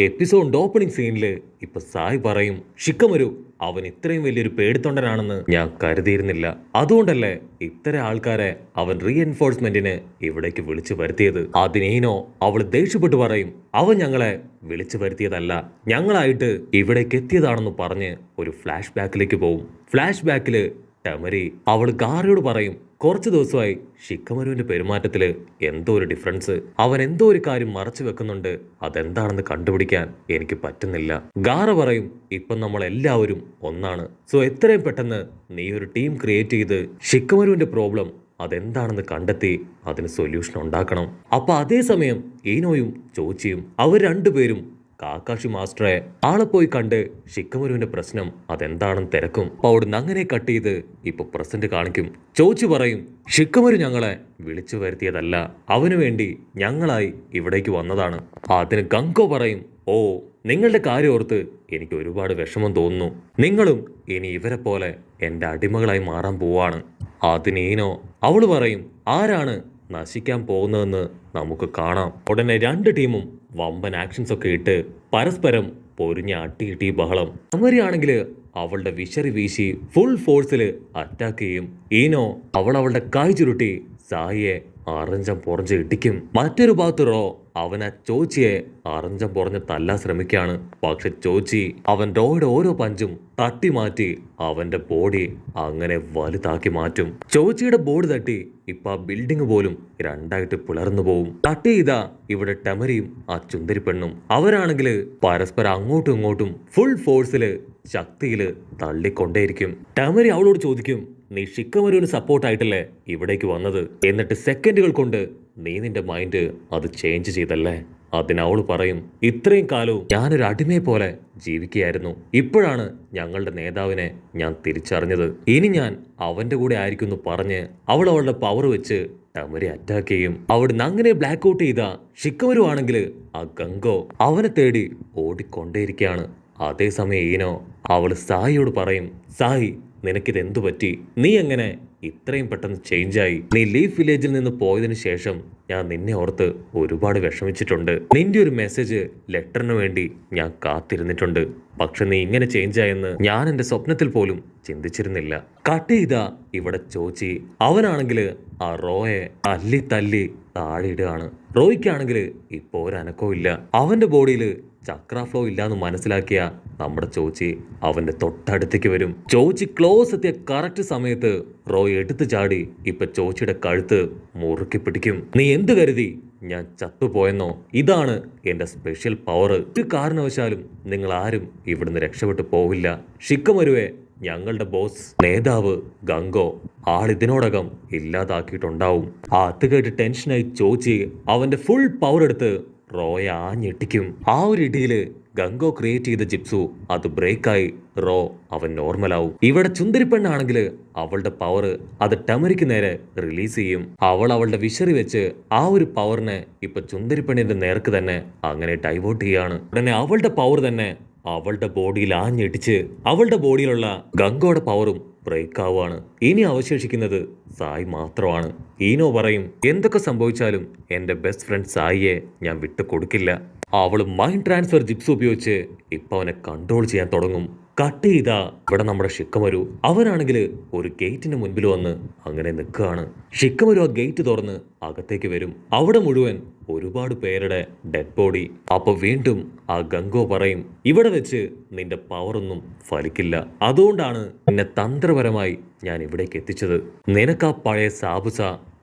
Episode opening സീനില് ഇപ്പൊ സായ് പറയും, ഷിക്കമരു അവൻ ഇത്രയും വലിയൊരു പേടിത്തൊണ്ടനാണെന്ന് ഞാൻ കരുതിയിരുന്നില്ല. അതുകൊണ്ടല്ലേ ഇത്തരം ആൾക്കാരെ അവൻ റീഎൻഫോഴ്സ്മെന്റിന് ഇവിടേക്ക് വിളിച്ചു വരുത്തിയത്. അതിനേനോ അവള് ദേഷ്യപ്പെട്ടു പറയും, അവൻ ഞങ്ങളെ വിളിച്ചു വരുത്തിയതല്ല, ഞങ്ങളായിട്ട് ഇവിടേക്ക് എത്തിയതാണെന്ന് പറഞ്ഞ് ഒരു ഫ്ലാഷ് ബാക്കിലേക്ക് പോവും. ഫ്ലാഷ് ബാക്കില് ടെമരി അവള് ഗാറയോട് പറയും, കുറച്ചു ദിവസമായി ഷിക്കമരുവിന്റെ പെരുമാറ്റത്തില് എന്തോ ഒരു ഡിഫറൻസ്, അവൻ എന്തോ ഒരു കാര്യം മറച്ചു വെക്കുന്നുണ്ട്, അതെന്താണെന്ന് കണ്ടുപിടിക്കാൻ എനിക്ക് പറ്റുന്നില്ല. ഗാറ പറയും, ഇപ്പം നമ്മൾ എല്ലാവരും ഒന്നാണ്, സോ എത്രയും പെട്ടെന്ന് നീ ഒരു ടീം ക്രിയേറ്റ് ചെയ്ത് ഷിക്കമരുവിന്റെ പ്രോബ്ലം അതെന്താണെന്ന് കണ്ടെത്തി അതിന് സൊല്യൂഷൻ ഉണ്ടാക്കണം. അപ്പൊ അതേസമയം ഈനോയും ചോച്ചിയും അവർ രണ്ടുപേരും കാക്കാഷി മാസ്റ്ററെ ആളെ പോയി കണ്ട് ഷിക്കമരുവിന്റെ പ്രശ്നം അതെന്താണെന്ന് തിരക്കും. അപ്പൊ അവിടുന്ന് അങ്ങനെ കട്ട് ചെയ്ത് ഇപ്പൊ പ്രസന്റ് കാണിക്കും. ചോച്ചി പറയും, ഷിക്കമരു ഞങ്ങളെ വിളിച്ചു വരുത്തിയതല്ല, അവനു വേണ്ടി ഞങ്ങളായി ഇവിടേക്ക് വന്നതാണ്. അതിന് ഗംഗോ പറയും, ഓ നിങ്ങളുടെ കാര്യം ഓർത്ത് എനിക്ക് ഒരുപാട് വിഷമം തോന്നുന്നു, നിങ്ങളും ഇനി ഇവരെ പോലെ എന്റെ അടിമകളായി മാറാൻ പോവാണ്. അതിനീനോ അവള് പറയും, ആരാണ് നശിക്കാൻ പോകുന്നതെന്ന് നമുക്ക് കാണാം. ഉടനെ രണ്ട് ടീമും വമ്പൻ ആക്ഷൻസ് ഒക്കെ ഇട്ട് പരസ്പരം പൊരിഞ്ഞ അട്ടിയിട്ടി ബഹളം. അമരിയാണെങ്കിൽ അവളുടെ വിശറി വീശി ഫുൾ ഫോഴ്സിൽ അറ്റാക്ക് ചെയ്യും. ഈനോ അവളുടെ കൈ ചുരുട്ടി സായിയെ അറഞ്ചം പൊറഞ്ച് ഇടിക്കും. മറ്റൊരു ഭാഗത്ത് റോ അവനെ ചോച്ചിയെ അറഞ്ചം പൊറഞ്ഞ് തല്ലാൻ ശ്രമിക്കാണ്. പക്ഷെ ചോച്ചി അവൻ റോയുടെ ഓരോ പഞ്ചും തട്ടി മാറ്റി അവന്റെ ബോഡി അങ്ങനെ വലുതാക്കി മാറ്റും. ചോച്ചിയുടെ ബോഡി തട്ടി ഇപ്പൊ ആ ബിൽഡിംഗ് പോലും രണ്ടായിട്ട് പിളർന്നു പോവും. തട്ടി ചെയ്താ ഇവിടെ ടെമരിയും ആ ചുന്ദരി പെണ്ണും അവരാണെങ്കിൽ പരസ്പരം അങ്ങോട്ടും ഇങ്ങോട്ടും ഫുൾ ഫോഴ്സില് ശക്തിയില് തള്ളിക്കൊണ്ടേയിരിക്കും. ടെമരി അവളോട് ചോദിക്കും, നീ ഷിക്കമരുവിന് സപ്പോർട്ടായിട്ടല്ലേ ഇവിടേക്ക് വന്നത്, എന്നിട്ട് സെക്കൻഡുകൾ കൊണ്ട് നീ നിന്റെ മൈൻഡ് അത് ചേഞ്ച് ചെയ്തല്ലേ? അതിനവള് പറയും, ഇത്രയും കാലവും ഞാനൊരു അടിമയെ പോലെ ജീവിക്കുകയായിരുന്നു, ഇപ്പോഴാണ് ഞങ്ങളുടെ നേതാവിനെ ഞാൻ തിരിച്ചറിഞ്ഞത്, ഇനി ഞാൻ അവന്റെ കൂടെ ആയിരിക്കും പറഞ്ഞ് അവളുടെ പവർ വെച്ച് ടെമരി അറ്റാക്ക് ചെയ്യും. അവിടുന്ന് അങ്ങനെ ബ്ലാക്ക് ഔട്ട് ചെയ്ത ഷിക്കമരു ആണെങ്കിൽ ആ ഗംഗോ അവനെ തേടി ഓടിക്കൊണ്ടേയിരിക്കുകയാണ്. അതേസമയം ഈനോ അവള് സായിയോട് പറയും, സായി നിനക്കിത് എന്തു പറ്റി, നീ എങ്ങനെ ഇത്രയും പെട്ടെന്ന് ചേഞ്ചായി? നീ ലീഫ് വില്ലേജിൽ നിന്ന് പോയതിനു ശേഷം ഞാൻ നിന്നെ ഓർത്ത് ഒരുപാട് വിഷമിച്ചിട്ടുണ്ട്, നിന്റെ ഒരു മെസ്സേജ് ലെറ്ററിന് വേണ്ടി ഞാൻ കാത്തിരുന്നിട്ടുണ്ട്, പക്ഷെ നീ ഇങ്ങനെ ചേഞ്ചായെന്ന് ഞാൻ എന്റെ സ്വപ്നത്തിൽ പോലും ചിന്തിച്ചിരുന്നില്ല. കട്ട് ചെയ്താ ഇവിടെ ചോച്ചി അവനാണെങ്കിൽ ആ റോയെ തല്ലി തല്ലി താഴെ ഇടുകയാണ്. റോയ്ക്കാണെങ്കിൽ ഇപ്പോ ഒരനക്കവും ഇല്ല, അവന്റെ ബോഡിയിൽ ചക്ര ഫ്ലോ ഇല്ലാന്ന് മനസ്സിലാക്കിയ നമ്മുടെ ചോച്ചി അവന്റെ തൊട്ടടുത്തേക്ക് വരും. ചോച്ചി ക്ലോസ് എത്തിയ കറക്റ്റ് സമയത്ത് റോയ് എടുത്തു ചാടി ഇപ്പൊ ചോച്ചിയുടെ കഴുത്ത് മുറുക്കി പിടിക്കും. നീ എന്ത് കരുതി ഞാൻ ചത്തുപോയെന്നോ? ഇതാണ് എന്റെ സ്പെഷ്യൽ പവർ, ഒരു കാരണവശാലും നിങ്ങൾ ആരും ഇവിടുന്ന് രക്ഷപ്പെട്ടു പോവില്ല. ഷിക്കമരുവെ ഞങ്ങളുടെ ബോസ് നേതാവ് ഗംഗോ ആളിതിനോടകം ഇല്ലാതാക്കിയിട്ടുണ്ടാവും. ആ അത് കേട്ട് ടെൻഷനായി ചോച്ചി അവന്റെ ഫുൾ പവർ എടുത്ത് റോയെ ആഞ്ഞെട്ടിക്കും. ആ ഒരു ഇടിയില് ഗംഗോ ക്രിയേറ്റ് ചെയ്ത ജിപ്സു അത് ബ്രേക്കായി റോ അവൻ നോർമലാവും. ഇവിടെ ചുന്ദരി പെണ്ണാണെങ്കിൽ അവളുടെ പവർ അത് ടെമരിക്ക് നേരെ റിലീസ് ചെയ്യും. അവളുടെ വിശറി വെച്ച് ആ ഒരു പവറിനെ ഇപ്പൊ ചുന്ദരി പെണ്ണിന്റെ നേർക്ക് തന്നെ അങ്ങനെ ഡൈവേർട്ട് ചെയ്യാണ്. ഉടനെ അവളുടെ പവർ തന്നെ അവളുടെ ബോഡിയിൽ ആഞ്ഞെട്ടിച്ച് അവളുടെ ബോഡിയിലുള്ള ഗംഗോയുടെ പവറും ബ്രേക്ക് ആവുകയാണ്. ഇനി അവശേഷിക്കുന്നത് സായി മാത്രമാണ്. ഈനോ പറയും, എന്തൊക്കെ സംഭവിച്ചാലും എന്റെ ബെസ്റ്റ് ഫ്രണ്ട് സായിയെ ഞാൻ വിട്ടു കൊടുക്കില്ല. അവള് മൈൻഡ് ട്രാൻസ്ഫർ ജിപ്സ് ഉപയോഗിച്ച് ഇപ്പൊ അവനെ കൺട്രോൾ ചെയ്യാൻ തുടങ്ങും. കട്ട് ചെയ്താ ഇവിടെ നമ്മുടെ ഷിക്കമരു അവനാണെങ്കിൽ ഒരു ഗേറ്റിന്റെ മുൻപിൽ വന്ന് അങ്ങനെ നിൽക്കുകയാണ്. ഷിക്കമരു ആ ഗേറ്റ് തുറന്ന് അകത്തേക്ക് വരും. അവിടെ മുഴുവൻ ഒരുപാട് പേരുടെ ഡെഡ് ബോഡി. അപ്പൊ വീണ്ടും ആ ഗംഗോ പറയും, ഇവിടെ വെച്ച് നിന്റെ പവർ ഒന്നും ഫലിക്കില്ല, അതുകൊണ്ടാണ് നിന്നെ തന്ത്രപരമായി ഞാൻ ഇവിടേക്ക് എത്തിച്ചത്. നിനക്ക് ആ പഴയ സാബുസ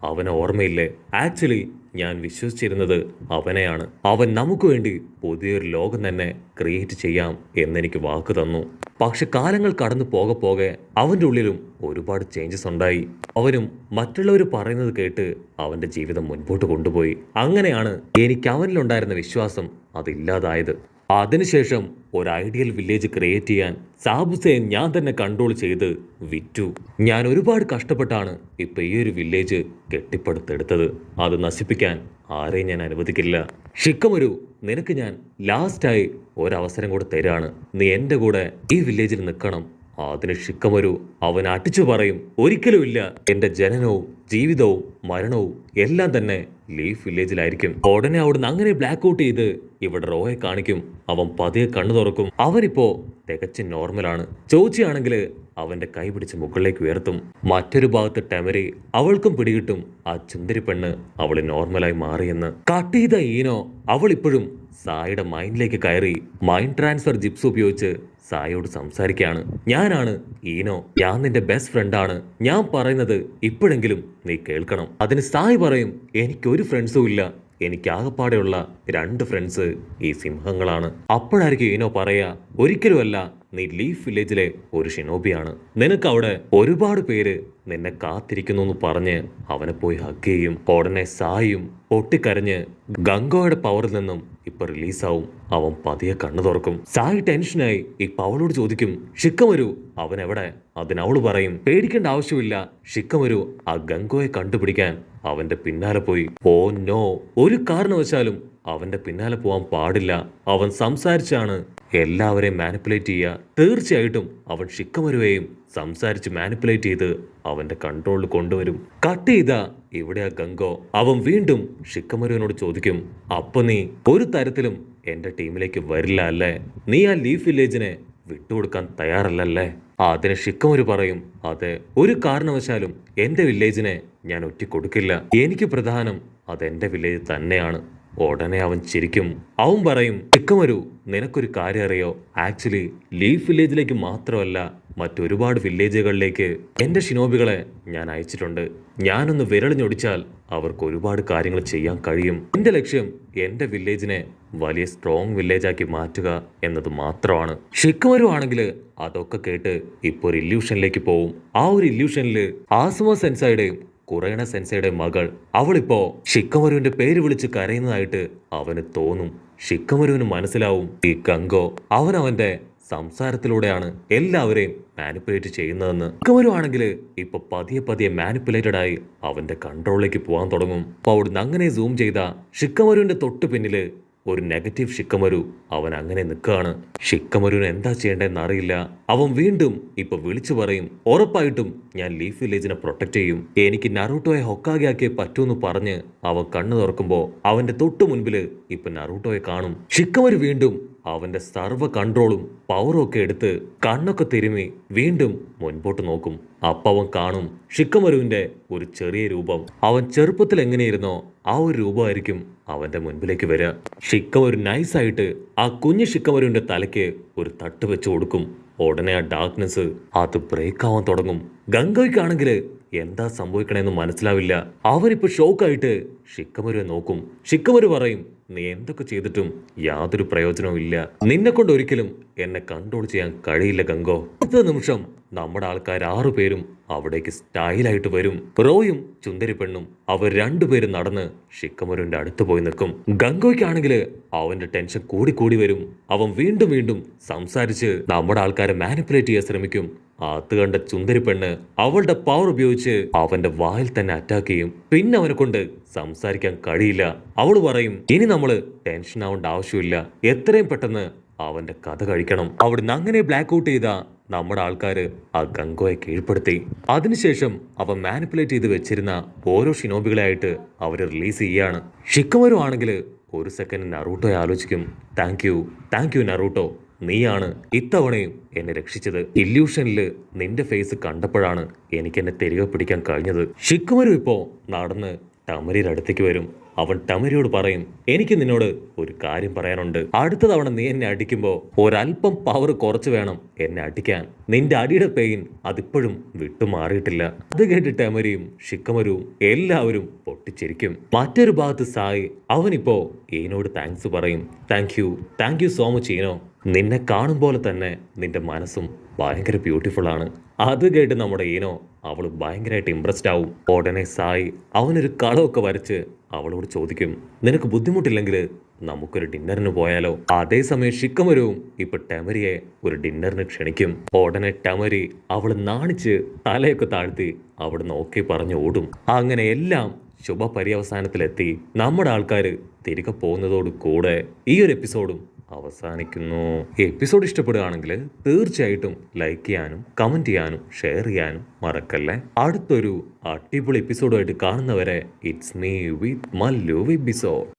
അവനെ ഓർമ്മയില്ലേ? ആക്ച്വലി ഞാൻ വിശ്വസിച്ചിരുന്നത് അവനെയാണ്. അവൻ നമുക്ക് വേണ്ടി പുതിയൊരു ലോകം തന്നെ ക്രിയേറ്റ് ചെയ്യാം എന്നെനിക്ക് വാക്ക് തന്നു. പക്ഷെ കാലങ്ങൾ കടന്നു പോകെ അവന്റെ ഉള്ളിലും ഒരുപാട് ചേഞ്ചസ് ഉണ്ടായി. അവനും മറ്റുള്ളവർ പറയുന്നത് കേട്ട് അവന്റെ ജീവിതം മുൻപോട്ട് കൊണ്ടുപോയി. അങ്ങനെയാണ് എനിക്ക് അവനിലുണ്ടായിരുന്ന വിശ്വാസം അതില്ലാതായത്. അതിനുശേഷം ഒരു ഐഡിയൽ വില്ലേജ് ക്രിയേറ്റ് ചെയ്യാൻ സാബുസയെ ഞാൻ തന്നെ കൺട്രോൾ ചെയ്ത് വിറ്റു. ഞാൻ ഒരുപാട് കഷ്ടപ്പെട്ടാണ് ഇപ്പൊ ഈ ഒരു വില്ലേജ് കെട്ടിപ്പടുത്തെടുത്തത്. അത് നശിപ്പിക്കാൻ ആരെയും ഞാൻ അനുവദിക്കില്ല. ഷിക്കമരു, നിനക്ക് ഞാൻ ലാസ്റ്റായി ഒരവസരം കൂടെ തരാണ്, നീ എന്റെ കൂടെ ഈ വില്ലേജിൽ നിൽക്കണം. അതിന് ഷിക്കമരു അവൻ അടിച്ചു പറയും, ഒരിക്കലുമില്ല, എന്റെ ജനനവും ജീവിതവും മരണവും എല്ലാം തന്നെ ലീഫ് വില്ലേജിലായിരിക്കും. ഉടനെ അവിടുന്ന് അങ്ങനെ ബ്ലാക്ക് ഔട്ട് ചെയ്ത് ഇവിടെ റോയെ കാണിക്കും. അവൻ പതിയെ കണ്ണു തുറക്കും. അവനിപ്പോ തികച്ചും നോർമലാണ്. ചോച്ചിയാണെങ്കിൽ അവന്റെ കൈ പിടിച്ച് മുകളിലേക്ക് ഉയർത്തും. മറ്റൊരു ഭാഗത്ത് ടെമരി, അവൾക്കും പിടികിട്ടും ആ ചുന്ദരി പെണ്ണ് അവള് നോർമലായി മാറിയെന്ന്. കട്ട് ചെയ്ത ഈനോ അവൾ ഇപ്പോഴും സായിയുടെ മൈൻഡിലേക്ക് കയറി മൈൻഡ് ട്രാൻസ്ഫർ ജിപ്സ് ഉപയോഗിച്ച് സായിയോട് സംസാരിക്കുകയാണ്. ഞാനാണ് ഈനോ, ഞാൻ നിന്റെ ബെസ്റ്റ് ഫ്രണ്ടാണ്. ഞാൻ പറയുന്നത് ഇപ്പോഴെങ്കിലും നീ കേൾക്കണം. അതിന് സായി പറയും, എനിക്കൊരു ഫ്രണ്ട്സും ഇല്ല, എനിക്ക് ആകപ്പാടെയുള്ള 2 ഫ്രണ്ട്സ് ഈ സിംഹങ്ങളാണ്. അപ്പോഴായിരിക്കും ഈനോ പറയാ, ഒരിക്കലുമല്ല, നീ ലീഫ് വില്ലേജിലെ ഒരു ഷിനോബിയാണ്. നിനക്ക് അവിടെ ഒരുപാട് പേര് നിന്നെ കാത്തിരിക്കുന്നു എന്ന് പറഞ്ഞ് അവനെ പോയി ഹഗ് ചെയ്യും. ഉടനെ സായും പൊട്ടിക്കരഞ്ഞ് ഗംഗോയുടെ പവറിൽ നിന്നും ഇപ്പൊ റിലീസാവും. അവൻ പതിയെ കണ്ണു തുറക്കും. സായി ടെൻഷനായി ഇപ്പൊ അവളോട് ചോദിക്കും, ഷിക്കമരു അവൻ എവിടെ? അതിനവള് പറയും, പേടിക്കേണ്ട ആവശ്യമില്ല, ഷിക്കമരു ആ ഗംഗോയെ കണ്ടുപിടിക്കാൻ അവന്റെ പിന്നാലെ പോയി. ഓ നോ, ഒരു കാരണവശാലും അവന്റെ പിന്നാലെ പോവാൻ പാടില്ല. അവൻ സംസാരിച്ചാണ് എല്ലാവരെയും മാനിപ്പുലേറ്റ് ചെയ്യുക. തീർച്ചയായിട്ടും അവൻ ഷിക്കമരുവേയും സംസാരിച്ച് മാനിപ്പുലേറ്റ് ചെയ്ത് അവന്റെ കൺട്രോളിൽ കൊണ്ടുവരും. കട്ട് ചെയ്ത ഇവിടെ ആ ഗംഗോ അവൻ വീണ്ടും ഷിക്കമരുവിനോട് ചോദിക്കും, അപ്പൊ നീ ഒരു തരത്തിലും എന്റെ ടീമിലേക്ക് വരില്ല അല്ലേ? നീ ആ ലീഫ് വില്ലേജിനെ വിട്ടുകൊടുക്കാൻ തയ്യാറല്ലല്ലേ? അതിന് ഷിക്കമരു പറയും, അതെ, ഒരു കാരണവശാലും എന്റെ വില്ലേജിനെ ഞാൻ ഒറ്റിക്കൊടുക്കില്ല. എനിക്ക് പ്രധാനം അതെന്റെ വില്ലേജ് തന്നെയാണ്. ഉടനെ അവൻ ചിരിക്കും. അവൻ പറയും, ഷിക്കമരു നിനക്കൊരു കാര്യം അറിയോ? ആക്ച്വലി ലീഫ് വില്ലേജിലേക്ക് മാത്രമല്ല മറ്റൊരുപാട് വില്ലേജുകളിലേക്ക് എന്റെ ഷിനോബികളെ ഞാൻ അയച്ചിട്ടുണ്ട്. ഞാനൊന്ന് വിരളിഞ്ഞൊടിച്ചാൽ അവർക്ക് ഒരുപാട് കാര്യങ്ങൾ ചെയ്യാൻ കഴിയും. എന്റെ ലക്ഷ്യം എന്റെ വില്ലേജിനെ വലിയ സ്ട്രോങ് വില്ലേജാക്കി മാറ്റുക എന്നത് മാത്രമാണ്. ഷിക്കമരു ആണെങ്കിൽ അതൊക്കെ കേട്ട് ഇപ്പൊ ഒരു ഇല്യൂഷനിലേക്ക് പോവും. ആ ഒരു ഇല്യൂഷനിൽ ആസുമ സെൻസായുടെയും കുറേണ സെൻസയുടെ മകൾ അവളിപ്പോ ഷിക്കമരുവിന്റെ പേര് വിളിച്ച് കരയുന്നതായിട്ട് അവന് തോന്നും. ഷിക്കമരുവിന് മനസ്സിലാവും ഈ ഗംഗോ അവന്റെ സംസാരത്തിലൂടെയാണ് എല്ലാവരെയും മാനിപ്പുലേറ്റ് ചെയ്യുന്നതെന്ന്. ഷിക്കമരു ആണെങ്കിൽ ഇപ്പൊ പതിയെ പതിയെ മാനിപ്പുലേറ്റഡ് ആയി അവന്റെ കൺട്രോളിലേക്ക് പോകാൻ തുടങ്ങും. അപ്പൊ അവിടുന്ന് അങ്ങനെ സൂം ചെയ്ത ഷിക്കമരുവിന്റെ തൊട്ടു പിന്നില് ഒരു നെഗറ്റീവ് ഷിക്കമരു അവൻ അങ്ങനെ നിൽക്കുകയാണ്. ഷിക്കമരുവിന് എന്താ ചെയ്യേണ്ടതെന്ന് അറിയില്ല. അവൻ വീണ്ടും ഇപ്പൊ വിളിച്ചു പറയും, ഉറപ്പായിട്ടും ഞാൻ ലീഫ് വില്ലേജിനെ പ്രൊട്ടക്ട് ചെയ്യും. എനിക്ക് നറൂട്ടോയെ ഹൊക്കാഗെ ആക്കിയേ പറ്റൂന്ന് പറഞ്ഞ് അവൻ കണ്ണു തുറക്കുമ്പോ അവന്റെ തൊട്ടു മുൻപില് ഇപ്പൊ നറൂട്ടോയെ കാണും. ഷിക്കമരു വീണ്ടും അവന്റെ സർവ്വ കൺട്രോളും പവറും ഒക്കെ എടുത്ത് കണ്ണൊക്കെ തിരുമ്മി വീണ്ടും മുൻപോട്ട് നോക്കും. അപ്പൊ അവൻ കാണും ഷിക്കമരുവിന്റെ ഒരു ചെറിയ രൂപം. അവൻ ചെറുപ്പത്തിൽ എങ്ങനെയിരുന്നോ ആ ഒരു രൂപമായിരിക്കും അവന്റെ മുൻപിലേക്ക് വരിക. ഷിക്കമരു നൈസായിട്ട് ആ കുഞ്ഞു ഷിക്കമരുവിന്റെ തലയ്ക്ക് ഒരു തട്ട് വെച്ച് കൊടുക്കും. ഉടനെ ആ ഡാർക്ക്നെസ് അത് ബ്രേക്ക് ആവാൻ തുടങ്ങും. ഗംഗോയ്ക്കാണെങ്കിൽ എന്താ സംഭവിക്കണേന്ന് മനസ്സിലാവില്ല. അവനിപ്പോ ഷോക്കായിട്ട് ഷിക്കമരുവെ നോക്കും. ഷിക്കമരു പറയും, നീ എന്തൊക്കെ ചെയ്തിട്ടും യാതൊരു പ്രയോജനവും ഇല്ല. നിന്നെ കൊണ്ട് ഒരിക്കലും എന്നെ കൺട്രോൾ ചെയ്യാൻ കഴിയില്ല ഗംഗോ. അടുത്ത നിമിഷം നമ്മുടെ ആൾക്കാർ 6 പേരും അവിടേക്ക് സ്റ്റൈലായിട്ട് വരും. റോയും ചുന്ദരി പെണ്ണും അവർ 2 പേരും നടന്ന് ഷിക്കമരുവിന്റെ അടുത്ത് പോയി നിൽക്കും. ഗംഗോയ്ക്കാണെങ്കിൽ അവന്റെ ടെൻഷൻ കൂടി വരും. അവൻ വീണ്ടും വീണ്ടും സംസാരിച്ച് നമ്മുടെ ആൾക്കാരെ മാനിപ്പുലേറ്റ് ചെയ്യാൻ ശ്രമിക്കും. അത് കണ്ട ചുന്ദരി പെണ്ണ് അവളുടെ പവർ ഉപയോഗിച്ച് അവന്റെ വായിൽ തന്നെ അറ്റാക്ക് ചെയ്യും. പിന്നെ അവനെ കൊണ്ട് സംസാരിക്കാൻ കഴിയില്ല. അവള് പറയും, ഇനി നമ്മള് ടെൻഷൻ ആവേണ്ട ആവശ്യമില്ല, എത്രയും പെട്ടെന്ന് അവന്റെ കഥ കഴിക്കണം. അവിടുന്ന് അങ്ങനെ ബ്ലാക്ക് ഔട്ട് ചെയ്ത നമ്മുടെ ആൾക്കാര് ആ ഗംഗോയെ കീഴ്പ്പെടുത്തി. അതിനുശേഷം അവൻ മാനിപ്പുലേറ്റ് ചെയ്ത് വെച്ചിരുന്ന ഓരോ ഷിനോബികളെ ആയിട്ട് അവര് റിലീസ് ചെയ്യാണ്. ഷിക്കമരു ആണെങ്കിൽ ഒരു സെക്കൻഡ് നറൂട്ടോയെ ആലോചിക്കും. താങ്ക് യു നറൂട്ടോ, നീയാണ് ഇത്തവണയും എന്നെ രക്ഷിച്ചത്. ഇല്യൂഷനില് നിന്റെ ഫേസ് കണ്ടപ്പോഴാണ് എനിക്ക് എന്നെ തിരികെ പിടിക്കാൻ കഴിഞ്ഞത്. ഷിക്കമരു ഇപ്പോ നടന്ന് ടമരിയുടെ അടുത്തേക്ക് വരും. അവൻ ടമരിയോട് പറയും, എനിക്ക് നിന്നോട് ഒരു കാര്യം പറയാനുണ്ട്. അടുത്ത തവണ നീ എന്നെ അടിക്കുമ്പോ ഒരല്പം പവർ കുറച്ച് വേണം എന്നെ അടിക്കാൻ. നിന്റെ അടിയുടെ പെയിൻ അതിപ്പോഴും വിട്ടുമാറിയിട്ടില്ല. അത് കേട്ട് ടമരിയും ഷിക്കമരുവും എല്ലാവരും പൊട്ടിച്ചിരിക്കും. മറ്റൊരു ഭാഗത്ത് സായി അവനിപ്പോ ഈനോട് താങ്ക്സ് പറയും. Thank you so much Eno. നിന്നെ കാണും പോലെ തന്നെ നിന്റെ മനസ്സും ഭയങ്കര ബ്യൂട്ടിഫുൾ ആണ്. അത് കേട്ട് നമ്മുടെ ഈനോ അവള് ഭയങ്കരമായിട്ട് ഇംപ്രസ്ഡ് ആവും. ഉടനെ സായി അവനൊരു കളമൊക്കെ വരച്ച് അവളോട് ചോദിക്കും, നിനക്ക് ബുദ്ധിമുട്ടില്ലെങ്കിൽ നമുക്കൊരു ഡിന്നറിന് പോയാലോ? അതേസമയം ഷിക്കമരുവും ഇപ്പൊ ടമരിയെ ഒരു ഡിന്നറിന് ക്ഷണിക്കും. ഉടനെ ടമരി അവള് നാണിച്ച് തലയൊക്കെ താഴ്ത്തി അവിടുന്ന് ഓക്കെ പറഞ്ഞ് ഓടും. അങ്ങനെ എല്ലാം ശുഭ പര്യവസാനത്തിലെത്തി. നമ്മുടെ ആൾക്കാര് തിരികെ പോകുന്നതോട് കൂടെ ഈ ഒരു എപ്പിസോഡും അവസാനിക്കുന്നു. എപ്പിസോഡ് ഇഷ്ടപ്പെടുകയാണെങ്കിൽ തീർച്ചയായിട്ടും ലൈക്ക് ചെയ്യാനും കമന്റ് ചെയ്യാനും ഷെയർ ചെയ്യാനും മറക്കല്ലേ. അടുത്തൊരു അടിപൊളി എപ്പിസോഡുമായിട്ട് കാണുന്നവരെ it's me with Mallu episode.